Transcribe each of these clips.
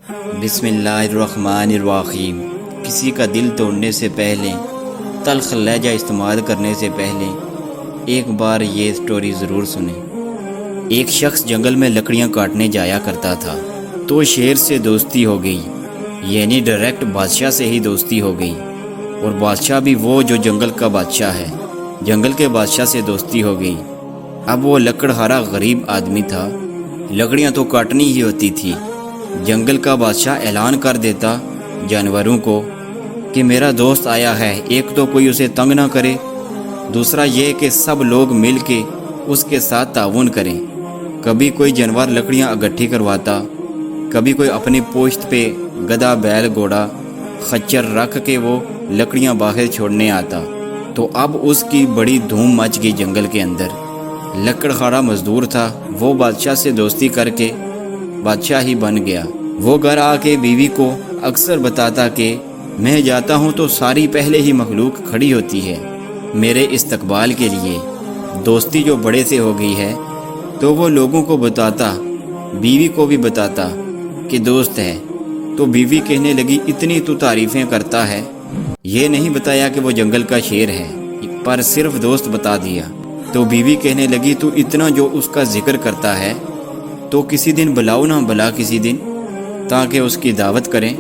بسم اللہ الرحمن الرحیم۔ کسی کا دل توڑنے سے پہلے، تلخ لہجہ استعمال کرنے سے پہلے ایک بار یہ سٹوری ضرور سنیں۔ ایک شخص جنگل میں لکڑیاں کاٹنے جایا کرتا تھا تو شیر سے دوستی ہو گئی، یعنی ڈائریکٹ بادشاہ سے ہی دوستی ہو گئی، اور بادشاہ بھی وہ جو جنگل کا بادشاہ ہے، جنگل کے بادشاہ سے دوستی ہو گئی۔ اب وہ لکڑہارا غریب آدمی تھا، لکڑیاں تو کاٹنی ہی ہوتی تھی۔ جنگل کا بادشاہ اعلان کر دیتا جانوروں کو کہ میرا دوست آیا ہے، ایک تو کوئی اسے تنگ نہ کرے، دوسرا یہ کہ سب لوگ مل کے اس کے ساتھ تعاون کریں۔ کبھی کوئی جانور لکڑیاں اکٹھی کرواتا، کبھی کوئی اپنی پشت پہ گدھا، بیل، گھوڑا، خچر رکھ کے وہ لکڑیاں باہر چھوڑنے آتا۔ تو اب اس کی بڑی دھوم مچ گئی جنگل کے اندر۔ لکڑہارا مزدور تھا، وہ بادشاہ سے دوستی کر کے بادشاہ ہی بن گیا۔ وہ گھر آ کے بیوی کو اکثر بتاتا کہ میں جاتا ہوں تو ساری پہلے ہی مخلوق کھڑی ہوتی ہے میرے استقبال کے لیے۔ دوستی جو بڑے سے ہو گئی ہے تو وہ لوگوں کو بتاتا، بیوی کو بھی بتاتا کہ دوست ہے۔ تو بیوی کہنے لگی اتنی تو تعریفیں کرتا ہے، یہ نہیں بتایا کہ وہ جنگل کا شیر ہے، پر صرف دوست بتا دیا۔ تو بیوی کہنے لگی تو اتنا جو اس کا ذکر کرتا ہے تو کسی دن بلاؤ نا، بلا کسی دن تاکہ اس کی دعوت کریں۔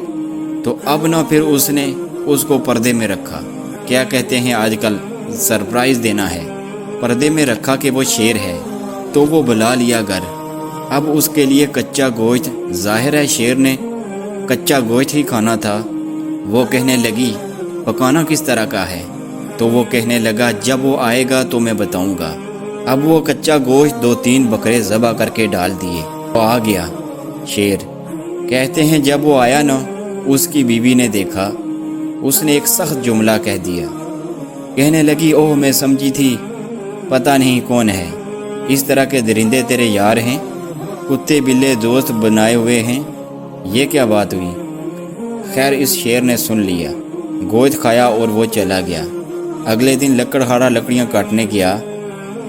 تو اب نہ پھر اس نے اس کو پردے میں رکھا، کیا کہتے ہیں آج کل سرپرائز دینا ہے، پردے میں رکھا کہ وہ شیر ہے۔ تو وہ بلا لیا گھر۔ اب اس کے لیے کچا گوشت، ظاہر ہے شیر نے کچا گوشت ہی کھانا تھا۔ وہ کہنے لگی پکانا کس طرح کا ہے؟ تو وہ کہنے لگا جب وہ آئے گا تو میں بتاؤں گا۔ اب وہ کچا گوشت 2-3 بکرے ذبح کر کے ڈال دیے۔ وہ آ گیا شیر۔ کہتے ہیں جب وہ آیا نا، اس کی بیوی نے دیکھا، اس نے ایک سخت جملہ کہہ دیا۔ کہنے لگی اوہ میں سمجھی تھی پتہ نہیں کون ہے، اس طرح کے درندے تیرے یار ہیں، کتے بلے دوست بنائے ہوئے ہیں، یہ کیا بات ہوئی؟ خیر اس شیر نے سن لیا، گوشت کھایا اور وہ چلا گیا۔ اگلے دن لکڑہارا لکڑیاں کاٹنے گیا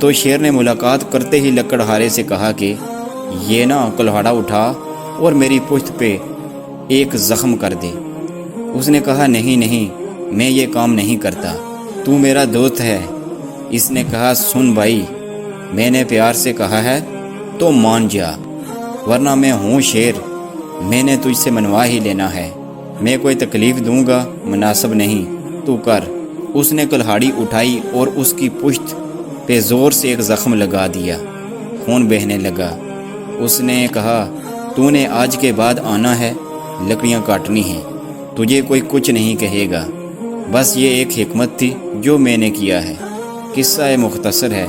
تو شیر نے ملاقات کرتے ہی لکڑہارے سے کہا کہ یہ نا کلہاڑا اٹھا اور میری پشت پہ ایک زخم کر دے۔ اس نے کہا نہیں میں یہ کام نہیں کرتا، تو میرا دوست ہے۔ اس نے کہا سن بھائی، میں نے پیار سے کہا ہے تو مان جا، ورنہ میں ہوں شیر، میں نے تجھ سے منوا ہی لینا ہے، میں کوئی تکلیف دوں گا مناسب نہیں، تو کر۔ اس نے کلہاڑی اٹھائی اور اس کی پشت پہ زور سے ایک زخم لگا دیا، خون بہنے لگا۔ اس نے کہا تو نے آج کے بعد آنا ہے، لکڑیاں کاٹنی ہیں، تجھے کوئی کچھ نہیں کہے گا، بس یہ ایک حکمت تھی جو میں نے کیا ہے۔ قصہ مختصر ہے،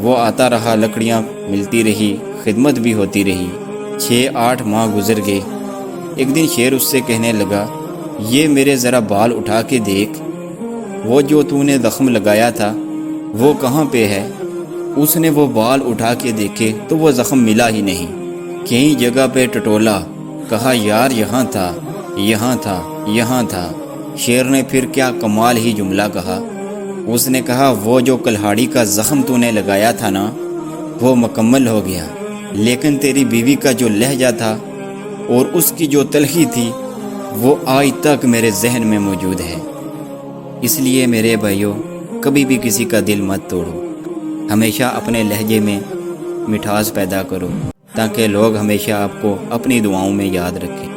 وہ آتا رہا، لکڑیاں ملتی رہی، خدمت بھی ہوتی رہی۔ 6-8 ماہ گزر گئے۔ ایک دن شیر اس سے کہنے لگا یہ میرے ذرا بال اٹھا کے دیکھ، وہ جو تو نے زخم لگایا تھا وہ کہاں پہ ہے؟ اس نے وہ بال اٹھا کے دیکھے تو وہ زخم ملا ہی نہیں، کئی جگہ پہ ٹٹولا، کہا یار یہاں تھا، یہاں تھا، یہاں تھا۔ شیر نے پھر کیا کمال ہی جملہ کہا۔ اس نے کہا وہ جو کلہاڑی کا زخم تو نے لگایا تھا نا، وہ مکمل ہو گیا، لیکن تیری بیوی کا جو لہجہ تھا اور اس کی جو تلخی تھی وہ آج تک میرے ذہن میں موجود ہے۔ اس لیے میرے بھائیوں، کبھی بھی کسی کا دل مت توڑو، ہمیشہ اپنے لہجے میں مٹھاس پیدا کرو تاکہ لوگ ہمیشہ آپ کو اپنی دعاؤں میں یاد رکھیں۔